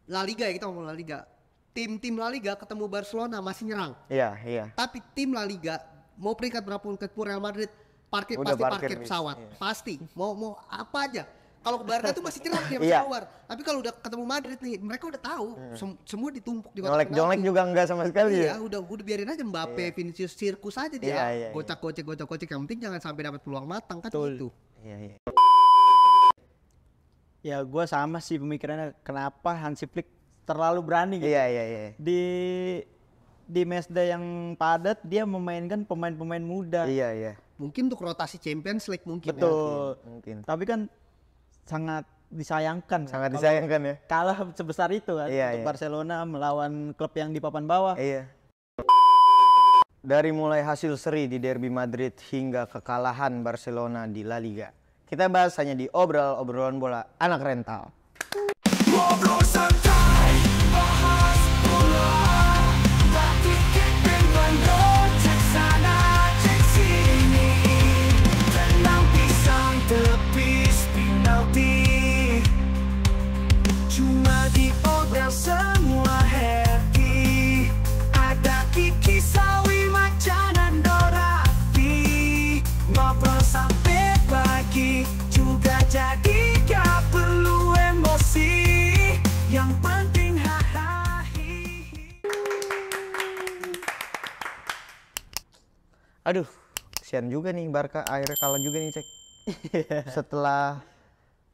La Liga ya, kita ngomong La Liga. Tim-tim La Liga ketemu Barcelona masih nyerang. Iya, iya. Tapi tim La Liga mau peringkat berapapun ketemu Real Madrid pasti parkir pesawat. Iya. Pasti. Mau apa aja. Kalau ke Barca tuh masih nyerang dia masih keluar. Tapi kalau udah ketemu Madrid nih, mereka udah tahu semua ditumpuk di kotak penalti. Jolek juga enggak sama sekali ya. Udah biarin aja Mbappe, Vinicius sirkus aja dia. Gocak-gocek yang penting jangan sampai dapat peluang matang kan gitu. Iya. Ya gue sama sih pemikirannya, kenapa Hansi Flick terlalu berani gitu. Iya. Di matchday yang padat dia memainkan pemain-pemain muda. Iya. Mungkin untuk rotasi Champions League mungkin. Betul. Ya. Mungkin. Tapi kan sangat disayangkan. Ya. Kalah sebesar itu kan untuk Barcelona melawan klub yang di papan bawah. Iya. Dari mulai hasil seri di Derby Madrid hingga kekalahan Barcelona di La Liga. Kita bahas hanya di obrolan bola anak rental. Ngobrol santai, bahas bola, batik dengan cek sana cek sini, tenang pisang tepis penalti, cuma di obrolan semua happy, ada Kiki Sawi Macan Dorati, ngobrol sampai pagi juga jadi gak perlu emosi, yang penting hahaha. Aduh, kesian juga nih Barca akhirnya kalah juga nih cek. Setelah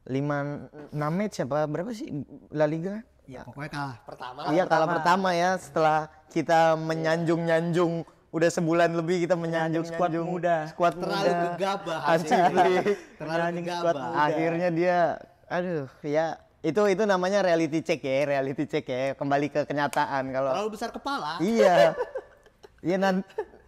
5-6 match apa berapa sih La Liga? Ya pokoknya kalah pertama. Iya kalah pertama ya, setelah kita menyanjung-nyanjung udah sebulan lebih kita menyanjung skuad muda. Terlalu gegabah. Terlalu gegabah. Akhirnya dia ya itu namanya reality check ya, kembali ke kenyataan. Kalau terlalu besar kepala. Iya.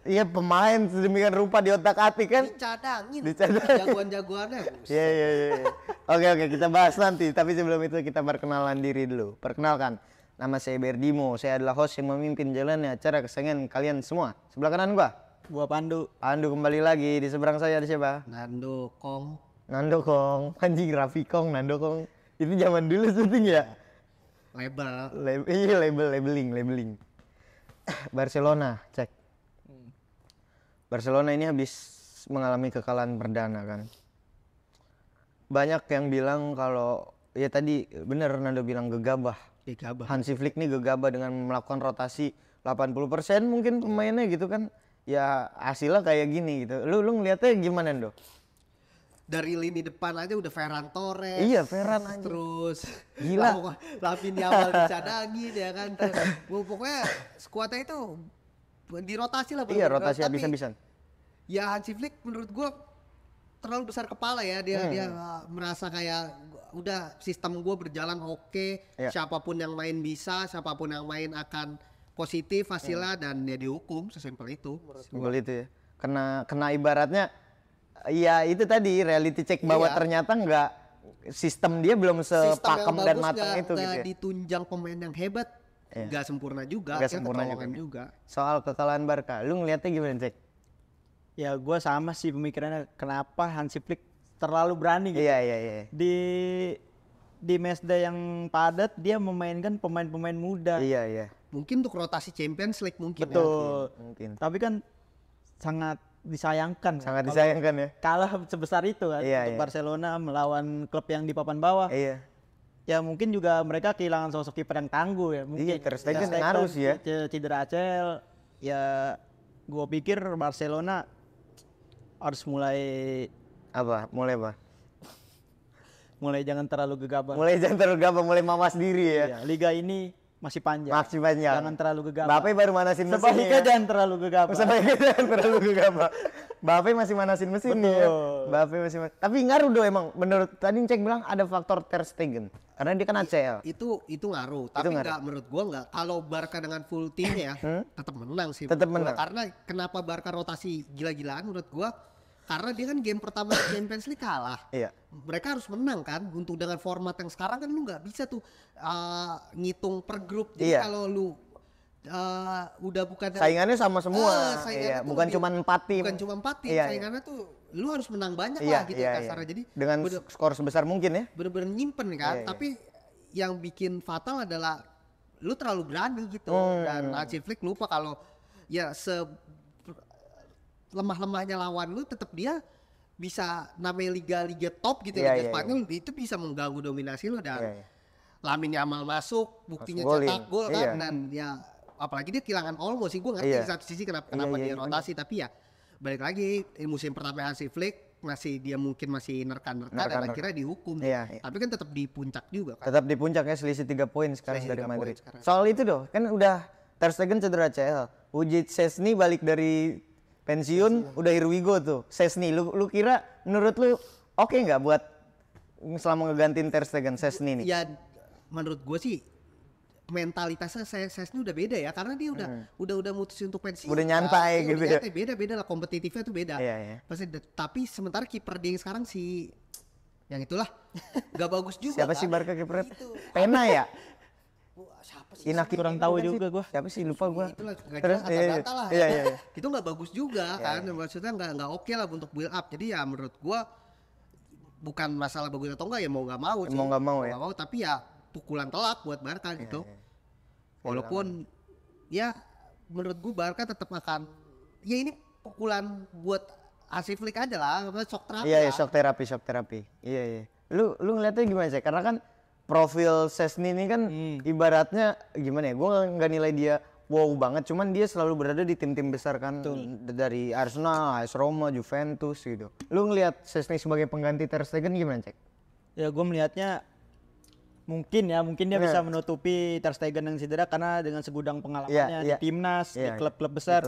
Iya pemain sedemikian rupa di otak-atik kan. Dicadangin. Jagoan-jagoannya. Iya. Oke, kita bahas nanti. Tapi sebelum itu kita perkenalan diri dulu. Perkenalkan, nama saya Berdimo. Saya adalah host yang memimpin jalannya acara kesayangan kalian semua. Sebelah kanan gua Pandu. Pandu kembali lagi. Di seberang saya ada siapa? Nando Kong. Anjing Rafikong, Nando Kong. Itu zaman dulu syuting ya? Labeling. Barcelona, cek. Barcelona ini habis mengalami kekalahan perdana kan. Banyak yang bilang kalau ya tadi bener Nando bilang gegabah. Hansi Flick nih gegabah dengan melakukan rotasi 80% mungkin pemainnya gitu kan. Ya hasilnya kayak gini gitu. Lu ngeliatnya gimana Ndo? Dari lini depan aja udah Ferran Torres. Iya, Ferran aja. Terus gila. Rafinha Yamal dicadangin ya kan. Pokoknya skuadnya itu dirotasi lah. Iya, rotasi habis-habisan. Ya Hansi Flick menurut gua terlalu besar kepala ya. Dia merasa kayak udah sistem gua berjalan oke. Siapapun yang main bisa, siapapun yang main akan positif hasilnya dan ya dihukum, sesimpel itu. Simpel itu ya. Kena ibaratnya ya itu tadi reality check bahwa ternyata enggak, sistem dia belum sepakem dan matang itu gitu ya. Ditunjang pemain yang hebat, enggak sempurna juga, juga. Soal kekalahan Barca, lu ngeliatnya gimana cek? Ya gue sama sih pemikirannya, kenapa Hansi Flick terlalu berani gitu. Iya. Di matchday yang padat dia memainkan pemain-pemain muda. Iya. Mungkin untuk rotasi Champions League mungkin. Betul. Ya. Mungkin. Tapi kan sangat disayangkan ya. Kalah sebesar itu kan untuk Barcelona melawan klub yang di papan bawah. Iya. Ya mungkin juga mereka kehilangan sosok kiper yang tangguh ya. Mungkin Ter Stegen harus ya. Cedera ACL. Ya gue pikir Barcelona harus mulai apa? Mulai jangan terlalu gegabah. Mulai mawas diri ya. Iya, liga ini masih panjang. Jangan terlalu gegabah. Bape baru manasin mesin. Sebaiknya jangan terlalu gegabah. Bape masih manasin mesin ya. Tapi ngaruh do emang. Menurut tadi Cek bilang ada faktor Ter Stegen. Karena dia kan ACL. Itu ngaruh. Tapi enggak, menurut gua enggak. Kalau Barca dengan full timnya tetap menang sih. Tetap menang. Karena kenapa Barca rotasi gila-gilaan menurut gua? Karena dia kan game pertama Champions League kalah. Iya. Mereka harus menang kan. Untuk dengan format yang sekarang kan lu nggak bisa tuh ngitung per grup. Jadi kalau lu udah bukan saingannya sama semua. Bukan cuma 4 tim. Bukan cuma 4 tim. Saingannya tuh lu harus menang banyak lah gitu kasarnya. Jadi dengan skor sebesar mungkin ya. Bener-bener nyimpen kan. Tapi yang bikin fatal adalah lu terlalu berani gitu. Dan Hansi Flick lupa kalau ya lemah-lemahnya lawan lu tetap dia bisa namanya liga top gitu Liga Spanyol itu bisa mengganggu dominasi lu dan Lamine Yamal masuk buktinya cetak gol kan dan ya apalagi dia kehilangan Olmo sih, gue ngerti di satu sisi kenapa dia rotasi tapi ya balik lagi musim pertama Hansi Flick dia mungkin masih nerkan dan akhirnya dihukum tapi kan tetap di puncak juga kan. Tetap di puncak ya, selisih 3 poin sekarang dari Madrid. Soal itu kan udah Ter Stegen cedera CL, Wojciech Szczesny balik dari pensiun, udah here we go tuh. Szczesny, lu kira menurut lu oke nggak buat selama ngegantiin Ter Stegen Szczesny nih? Ya menurut gue sih mentalitasnya Szczesny udah beda ya karena dia udah mutusin untuk pensiun. Udah nyantai gitu ya. Beda lah, kompetitifnya tuh beda. Pasti tapi sementara kiper dia yang sekarang yang itulah nggak bagus juga. Siapa sih Barca kipernya? Pena ya? Siapa sih? Inaki kurang tahu juga gua. Siapa sih, lupa gua. Itulah terus kata-kata lah. Iya. Itu nggak bagus juga kan. Maksudnya nggak oke lah untuk build up. Jadi ya menurut gua bukan masalah bagus atau enggak ya mau nggak mau sih. Mau nggak mau tapi ya pukulan telak buat Barca gitu. Walaupun ya menurut gue Barca tetap akan ya ini pukulan buat Hansi Flick aja lah, shock terapi. Iya, shock terapi. Iya. Lu ngeliatnya gimana sih? Karena kan profil Szczesny ini kan ibaratnya gimana ya? Gue nggak nilai dia wow banget, cuman dia selalu berada di tim-tim besar kan. Dari Arsenal, AS Roma, Juventus gitu. Lu ngeliat Szczesny sebagai pengganti Ter Stegen gimana, Cek? Ya gue melihatnya mungkin dia bisa menutupi Ter Stegen yang cedera karena dengan segudang pengalamannya di timnas, di klub-klub besar.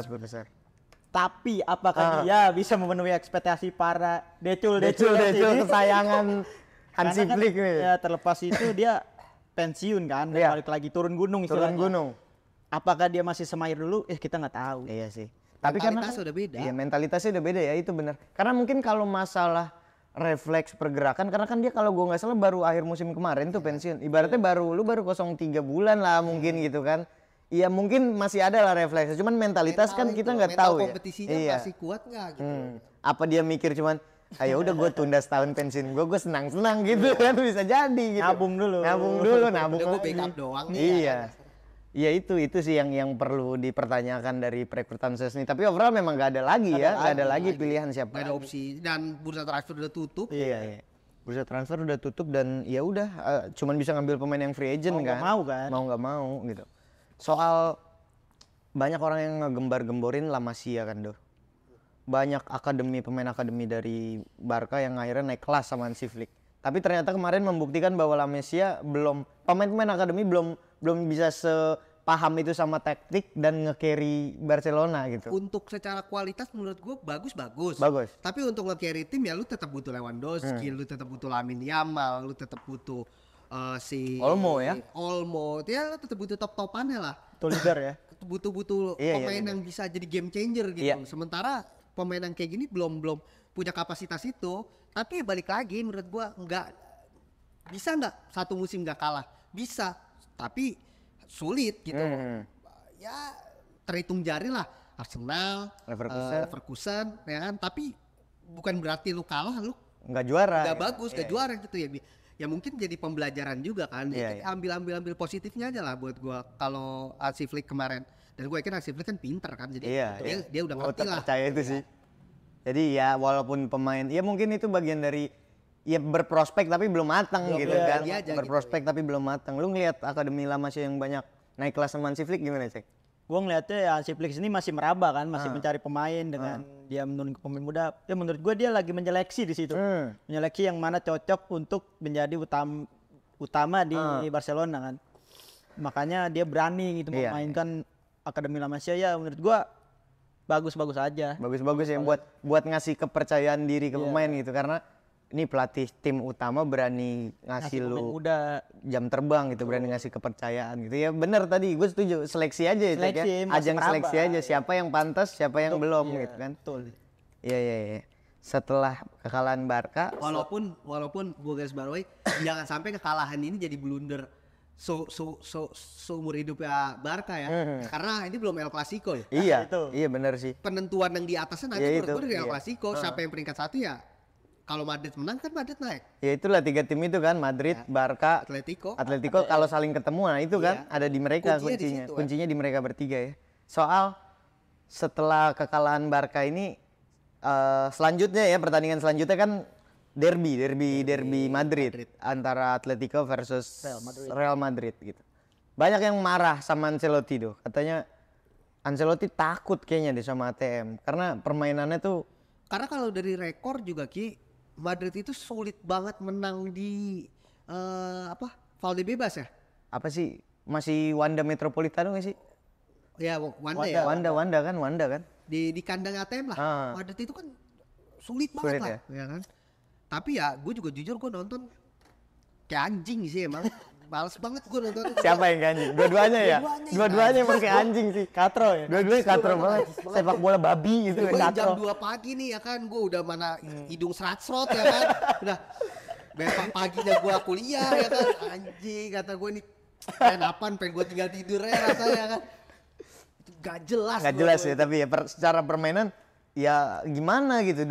Tapi apakah dia bisa memenuhi ekspektasi para decul kesayangan Hansi Flick ya terlepas itu dia pensiun kan, balik lagi turun gunung istilahnya. Apakah dia masih semahir dulu? Kita nggak tahu. Iya sih. Tapi mentalitasnya udah beda. Iya, mentalitasnya udah beda ya, itu benar. Karena mungkin kalau masalah refleks pergerakan, karena kan dia kalau gue nggak salah baru akhir musim kemarin tuh pensiun. Ibaratnya baru 0,3 bulan lah mungkin gitu kan. Iya mungkin masih ada lah refleks. Cuman mentalitas kan kita nggak tahu ya. Kompetisinya masih kuat nggak gitu. Apa dia mikir cuman ayo udah gue tunda setahun pensiun gue senang-senang gitu kan, bisa jadi gitu. Nabung dulu. Udah gue backup doang nih. Iya. Ya itu sih yang perlu dipertanyakan dari perekrutan Szczesny. Tapi overall memang gak ada lagi nggak ada lagi pilihan siapa. Gak ada opsi dan bursa transfer udah tutup. Iya. Bursa transfer udah tutup dan ya udah cuman bisa ngambil pemain yang free agent kan. Mau nggak mau gitu. Soal banyak orang yang ngegembar-gemborin La Masia kan banyak pemain akademi dari Barca yang akhirnya naik kelas sama Hansi Flick. Tapi ternyata kemarin membuktikan bahwa La Masia pemain akademi belum bisa sepaham itu sama taktik dan nge-carry Barcelona gitu. Untuk secara kualitas menurut gue bagus. Tapi untuk nge-carry tim ya lu tetap butuh Lewandowski, lu tetap butuh Lamine Yamal, lu tetap butuh Olmo ya. Dia tetap butuh top-topannya lah. Betul leader ya. Butuh pemain yang bisa jadi game changer gitu. Sementara pemain yang kayak gini belum punya kapasitas itu. Tapi balik lagi menurut gua bisa nggak satu musim nggak kalah? Bisa, tapi sulit gitu. Ya terhitung jari lah Arsenal, Leverkusen ya kan. Tapi bukan berarti lu kalah lu nggak juara. Nggak bagus, nggak juara gitu ya. Ya mungkin jadi pembelajaran juga kan. Ambil positifnya aja lah buat gua kalau Hansi Flick kemarin. Dan gue yakin Hansi Flick kan pinter kan. Jadi dia udah ngerti lah. Percaya itu sih. Jadi ya walaupun pemain ya mungkin itu bagian dari ya berprospek tapi belum matang gitu kan. Berprospek tapi belum matang. Lu ngelihat akademi La Masia yang banyak naik kelas sama Hansi Flick gimana, Cek? Gue ngeliatnya ya Hansi Flick ini masih meraba kan, masih mencari pemain dengan dia menurun ke pemain muda. Ya menurut gue dia lagi menyeleksi di situ. Menyeleksi yang mana cocok untuk menjadi utama di Barcelona kan. Makanya dia berani gitu memainkan akademi La Masia. Ya menurut gue bagus-bagus aja. Bagus-bagus ya buat ngasih kepercayaan diri ke pemain gitu, karena ini pelatih tim utama berani ngasih lu muda jam terbang gitu, berani ngasih kepercayaan gitu. Ya benar tadi, gue setuju, seleksi aja ya, ajang seleksi aja, siapa yang pantas, siapa yang belum gitu kan. Betul. Iya. Setelah kekalahan Barca, walaupun gue garis bawahi jangan sampai kekalahan ini jadi blunder seumur hidupnya Barca ya. Karena ini belum El Clasico ya. Iya benar sih. Penentuan yang di atasnya nanti menurut gue dari El Clasico, siapa yang peringkat 1 ya kalau Madrid menang kan Madrid naik. Ya itulah 3 tim itu kan, Madrid, Barca, Atletico kalau saling ketemu, nah itu kan ada di mereka kuncinya. Kuncinya di mereka bertiga ya. Soal setelah kekalahan Barca ini selanjutnya ya, pertandingan selanjutnya kan derby Madrid antara Atletico versus Real Madrid gitu. Banyak yang marah sama Ancelotti tuh. Katanya Ancelotti takut kayaknya deh sama ATM karena permainannya tuh. Karena kalau dari rekor juga Ki, Madrid itu sulit banget menang di Valdebebas ya? Apa sih? Masih Wanda Metropolitano nggak sih? Ya Wanda. Wanda kan? Di kandang ATM lah. Madrid itu kan sulit banget lah, ya kan? Tapi ya gue juga jujur gue nonton kayak anjing sih emang. Males banget gue nonton. Siapa yang kayak anjing? Dua-duanya ya? Dua-duanya emang kayak anjing sih. Katro ya? Dua-duanya katro banget. Sepak bola babi gitu. Jam 2 pagi nih ya kan, gue udah mana hidung serat-serot ya kan. Udah besok paginya gue kuliah ya kan. Anjing kata gue nih, pengen apaan, pengen gue tinggal tidur ya rasanya kan. Itu gak jelas. Gak jelas ya, tapi ya secara permainan ya gimana gitu.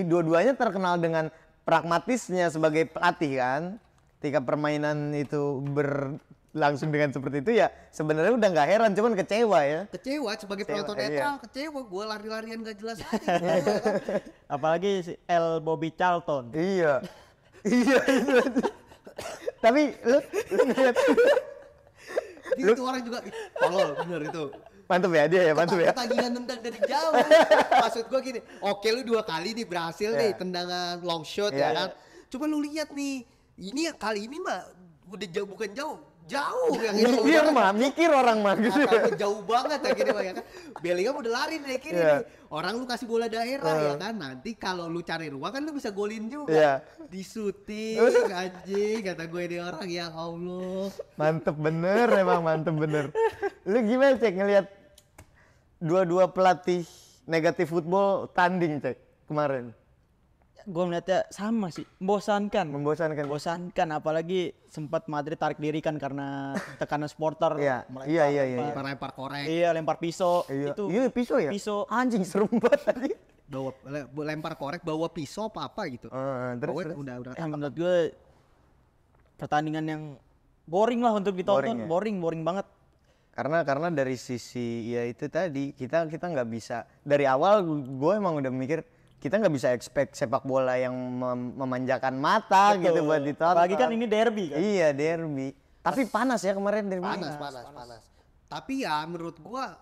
Dua-duanya terkenal dengan pragmatisnya sebagai pelatih kan. Ketika permainan itu berlangsung dengan seperti itu ya sebenarnya udah nggak heran, cuman kecewa ya. Kecewa sebagai penonton netral, kecewa gue lari-larian gak jelas aja. Apalagi si El Bobby Charlton. Iya itu. Tapi lu ngeliat itu orang juga tolol bener itu. Mantep ya dia ya, mantep ya. Ketagihan nendang dari jauh. Maksud gue gini, oke lu 2 kali nih berhasil nih tendangan long shot ya kan. Coba lu lihat nih, ini kali ini mah udah jauh, bukan jauh yang itu. Mikir orang mah gitu. Jauh banget ya gini ya kan. Bellingham udah lari dari kiri nih. Orang lu kasih bola daerah ya kan. Nanti kalau lu cari ruang kan lu bisa golin juga. Di shooting anjing kata gue ini orang, ya Allah. Mantep bener emang, mantep bener. Lu gimana Cek ngelihat dua-dua pelatih negatif football tanding Cek kemarin? Gue melihatnya sama sih, membosankan, apalagi sempat Madrid tarik diri kan karena tekanan supporter. Iya. Lempar korek. Iya, lempar pisau. Itu pisau ya? Pisau. Anjing serem banget tadi. Lempar korek bawa pisau apa gitu. Terus. Udah. Menurut gue pertandingan yang boring lah untuk ditonton, boring banget. Karena dari sisi ya itu tadi kita nggak bisa, dari awal gue emang udah mikir kita nggak bisa expect sepak bola yang memanjakan mata. Betul. Gitu buat ditonton. Apalagi kan ini derby kan? Iya derby. Tapi panas ya kemarin derby. Panas. Tapi ya menurut gua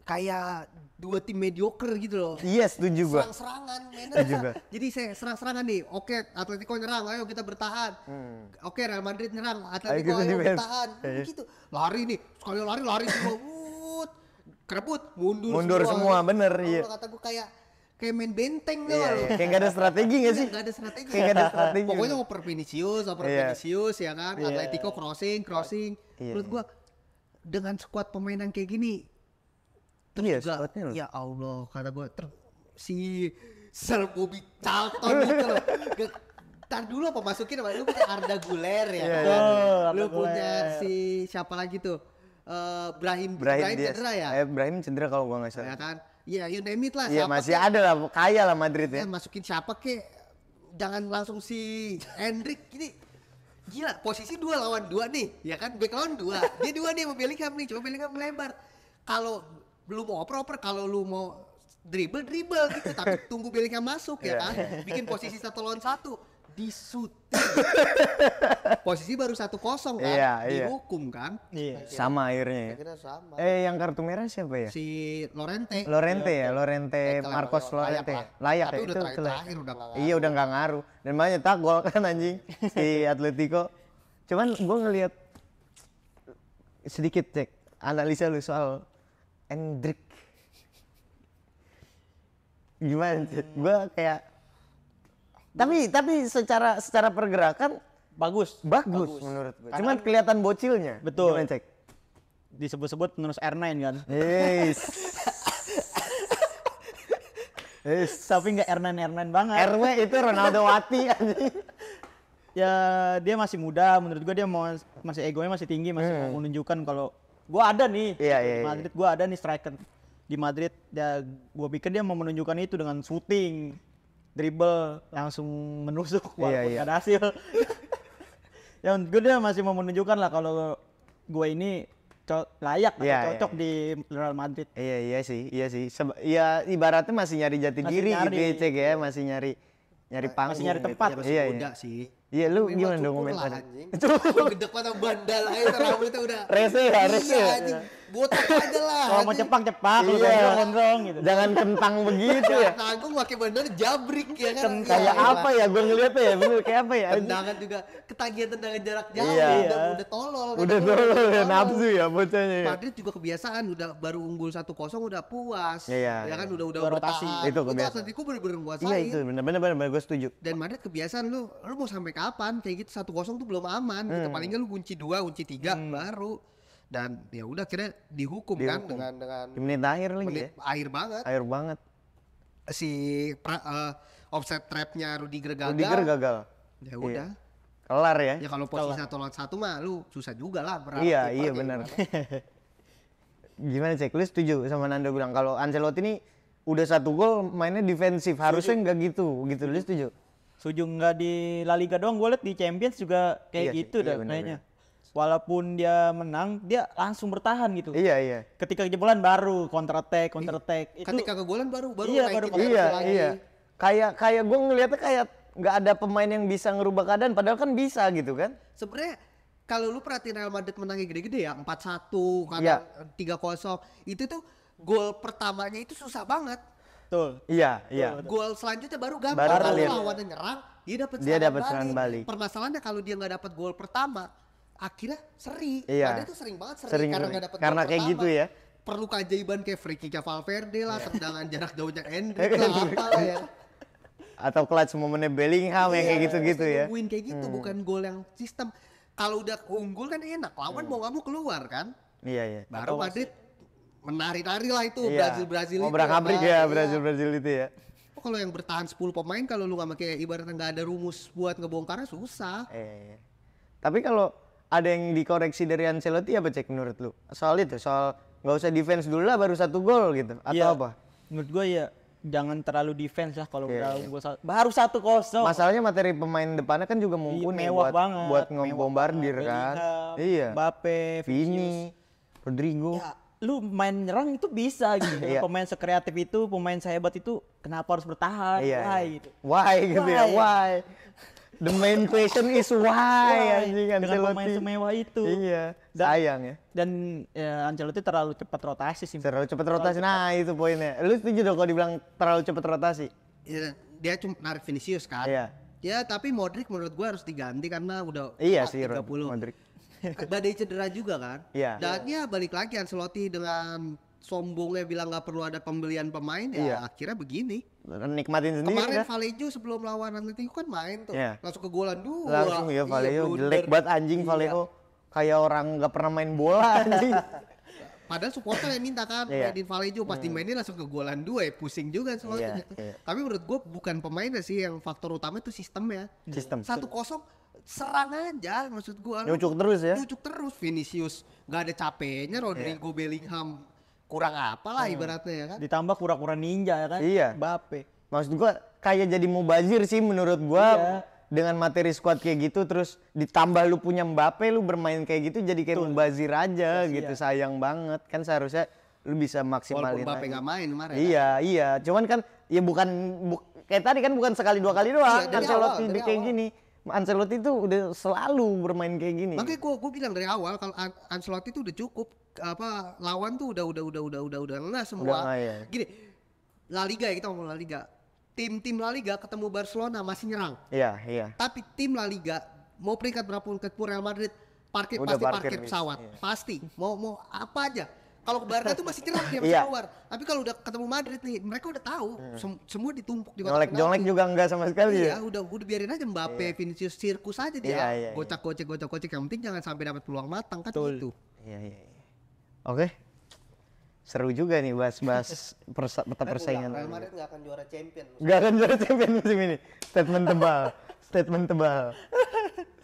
kayak 2 tim mediocre gitu loh. Iya setuju gua. Serang-serangan juga. Jadi saya serang-serangan nih. Oke, Atletico nyerang, ayo kita bertahan. Oke, Real Madrid nyerang, Atletico ayo bertahan. Begitu. Lari nih, sekali lari semua. Kerebut, mundur semua, bener. Iya. Kata gue kayak main benteng tuh. Kayak gak ada strategi gak sih? Gak ada strategi. Pokoknya oper Vinicius ya kan. Atletico crossing. Menurut gue dengan skuad pemainan kayak gini, terus juga, ya Allah kata gue si Sir Bobby Charlton gitu loh. Ntar dulu apa masukin apa? Lu punya Arda Güler ya kan? Lu punya si siapa lagi tuh? Brahim cedera ya? Brahim cedera kalau gua nggak salah. Ya kan? Iya, you name it lah. Iya masih ada lah, kaya lah Madrid ya. Masukin siapa kek? Jangan langsung si Endrick ini. Gila, posisi 2 lawan 2 nih, ya kan? Back lawan 2. Dia 2 nih sama Bellingham nih, coba Bellingham melebar. Kalau lu mau oper, kalau lu mau dribble gitu, tapi tunggu Bellingham masuk ya kan? Bikin posisi 1 lawan 1. Disuting. Posisi baru 1-0 kan? Dihukum kan? Iya. Sama akhirnya ya. Sama. Yang kartu merah siapa ya? Si Lorente Marcos Lorente. Layak tapi ya. Udah terakhir udah gak ngaruh. Iya udah gak ngaruh. Dan banyak tak gol kan anjing si Atletico. Cuman gue ngelihat sedikit Cek analisa lu soal Endrick. Gimana Cek? Gue kayak tapi secara pergerakan bagus menurut gue. Cuman kelihatan bocilnya. Betul. Gimana Cek? Disebut-sebut penerus R9 kan. Tapi nggak R9 banget. RW itu Ronaldo Wati anjing. Ya dia masih muda, menurut gua dia masih egonya masih tinggi, masih mau menunjukkan kalau gua ada nih. Di Madrid gua ada nih striker. Di Madrid ya gua pikir dia mau menunjukkan itu dengan shooting. dribble langsung menusuk walaupun Iya. gak ada hasil. Yang gue dia masih mau menunjukkan lah kalau gue ini layak atau cocok di Real Madrid. Iya sih. Ya ibaratnya masih nyari jati diri gitu ya, Cek ya, masih nyari panggung. Masih nyari tempat. Masih muda sih. Iya, lu gimana dong komentarnya? Gede pada bandal aja rambutnya udah. Rese ya. Anjing, botak aja lah. Kalau mau cepak lu gondrong gitu. Jangan kentang begitu ya. Nanggung pakai bandana jabrik ya kan. Kayak apa ya? Gue ngeliatnya ya, bener kayak apa ya? Tendangan juga ketagihan tendangan jarak jauh. Iya. Udah tolol. Udah tolol ya, nafsu ya bocahnya ya. Madrid juga kebiasaan udah baru unggul 1-0 udah puas. Iya. Ya kan udah Rotasi. bertahan. Itu kebiasaan. Atletico bener-bener nguasain. Iya itu bener gue setuju. Dan Madrid kebiasaan lu mau sampai kapan kayak gitu 1-0 tuh belum aman gitu. Paling nggak lu kunci 2, kunci 3 baru. Dan ya udah kira dihukum kan dengan Di menit akhir lagi menit ya. air banget. Air banget. Si offset trapnya Rudiger gagal. Rudiger gagal. Ya udah. Kelar ya. Ya kalau posisi 1-1 mah lu susah juga lah berharap. Iya benar. Gimana Cek? Lu setuju sama Nando bilang kalau Ancelotti ini udah 1 gol mainnya defensif, harusnya nggak gitu. Lu setuju? Setuju nggak di La Liga doang, gue liat di Champions juga kayak Iya gitu sih, dah iya kayaknya. Walaupun dia menang, dia langsung bertahan gitu. Iya. Ketika kejebolan baru counter attack. Itu Ketika kegolan baru Iya, naikin baru tempo lagi. Iya. Kayak gue ngeliatnya kayak nggak ada pemain yang bisa ngerubah keadaan, padahal kan bisa gitu kan? Sebenarnya kalau lu perhatiin Real Madrid menangnya gede-gede ya 4-1 kadang Iya. 3-0 itu tuh gol pertamanya itu susah banget. Betul. Iya. Gol selanjutnya baru gampang. Baru Kalau ngalir. lawannya nyerang, Dia dapat serangan balik. Permasalahannya kalau dia nggak dapat gol pertama, akhirnya seri. Iya. Padahal itu sering banget Sering, karena nggak dapat karena gol kayak pertama. gitu ya. Perlu keajaiban kayak free kick Valverde lah, tendangan jarak jauhnya Endrick Iya. lah, apalah ya. Atau clutch momennya Bellingham yang kayak gitu-gitu ya. Win kayak gitu bukan gol yang sistem. Kalau udah unggul kan enak, lawan mau nggak mau keluar kan. Iya. Baru Madrid menari-nari lah itu Iya. Brazil Mau itu. berangabrik Iya. ya Brazil itu ya. Oh, kalau yang bertahan 10 pemain kalau lu nggak pakai ibaratnya nggak ada rumus buat ngebongkarnya susah. Tapi kalau ada yang dikoreksi dari Ancelotti apa Cek menurut lu? Soal nggak usah defense dulu lah baru 1 gol gitu atau Iya. apa? Menurut gue ya jangan terlalu defense lah kalau udah unggul baru 1-0. Masalahnya materi pemain depannya kan juga mumpuni mewah banget. buat Mewah ngebombardir banget. kan. Bellingham, Iya. Mbappe, Vini, Rodrigo. Ya, lu main nyerang itu bisa gitu. Iya. Pemain sekreatif itu, pemain sehebat itu kenapa harus bertahan? Iya. Why gitu. Why gitu ya? Why? Why? The main question is why anjing Dengan Ancelotti. pemain semewah itu. Iya. Sayang ya. Dan ya, Ancelotti terlalu cepat rotasi sih. Terlalu cepat rotasi. Nah, itu poinnya. Lu setuju dong kalau dibilang terlalu cepat rotasi? Ya, dia cuma narik Vinicius kan. Iya. Ya tapi Modric menurut gua harus diganti karena udah Iya sih, 30. Modric. Badai cedera juga kan. Iya. Dan ya balik lagi Ancelotti dengan sombongnya bilang nggak perlu ada pembelian pemain Iya. ya akhirnya begini. Nikmatin sendiri Kemarin kan? Vallejo sebelum lawan Atletico kan main tuh. Iya. Langsung ke golan 2. Langsung ya Vallejo blunder. jelek banget anjing Iya. Vallejo. Kayak orang nggak pernah main bola anjing. Padahal supporter yang minta kan Iya. mainin Vallejo pas dimainin langsung ke golan 2 ya pusing juga Ancelotti. Iya. Tapi menurut gua bukan pemainnya sih yang faktor utama itu sistemnya. Sistem. 1-0 serang aja maksud gua. Nyucuk terus ya. Nyucuk terus Vinicius nggak ada capeknya, Rodrigo Bellingham kurang apalah ibaratnya ya kan. Ditambah kura-kura ninja ya kan? Iya. Mbappe. Maksud gua kayak jadi mubazir sih menurut gua. Iya. Dengan materi squad kayak gitu terus ditambah lu punya Mbappe lu bermain kayak gitu jadi kayak mubazir aja gitu. Sayang banget kan seharusnya lu bisa maksimalin Walaupun Mbappe aja. nggak main kemarin. Iya. Cuman kan ya kayak tadi kan bukan sekali 2 kali doang Iya, dari Ancelotti awal, dari kayak awal. gini. Ancelotti itu udah selalu bermain kayak gini. Makanya gua bilang dari awal kalau Ancelotti itu udah cukup lawan tuh udah enggak semua. Udah, iya. Gini, La Liga ya kita ngomong La Liga. Tim La Liga ketemu Barcelona masih nyerang. Iya. Tapi tim La Liga mau peringkat berapapun ketemu Real Madrid pasti Udah parkir parkir bis. pesawat. Iya. Pasti. Mau apa aja. Kalau ke Barca tuh masih nyerang dia masih Iya. keluar. Tapi kalau udah ketemu Madrid nih, mereka udah tahu semua ditumpuk di kotak Jolek juga enggak sama sekali Iya, ya. udah biarin aja Mbappe, Vinicius sirkus aja dia. Iya. Gocak-gocek yang penting jangan sampai dapat peluang matang kan Betul. gitu. Iya. Oke. Seru juga nih bahas peta persaingan. Real Madrid nggak akan juara champion. Gak akan juara champion musim ini. Statement tebal.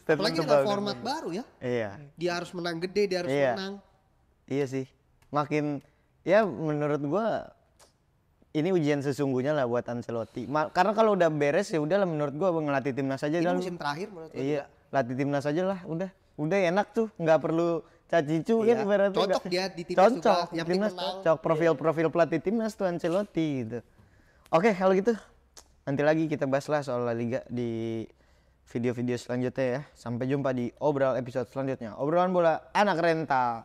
Apalagi dengan format baru ya. Iya. Dia harus menang gede, dia harus Iya. menang. Iya sih. Makin ya menurut gua ini ujian sesungguhnya lah buat Ancelotti. Karena kalau udah beres ya udahlah menurut gua ngelatih timnas aja. Ini musim terakhir menurut gua. Iya, latih timnas aja lah, udah enak tuh, nggak perlu cacicu kan berarti. Cocok dia di timnas juga. Yang timnas cocok, profil pelatih timnas tuh Ancelotti gitu. Oke, kalau gitu nanti lagi kita bahas lah soal La Liga di video-video selanjutnya ya. Sampai jumpa di Obral episode selanjutnya. Obrolan bola anak rental.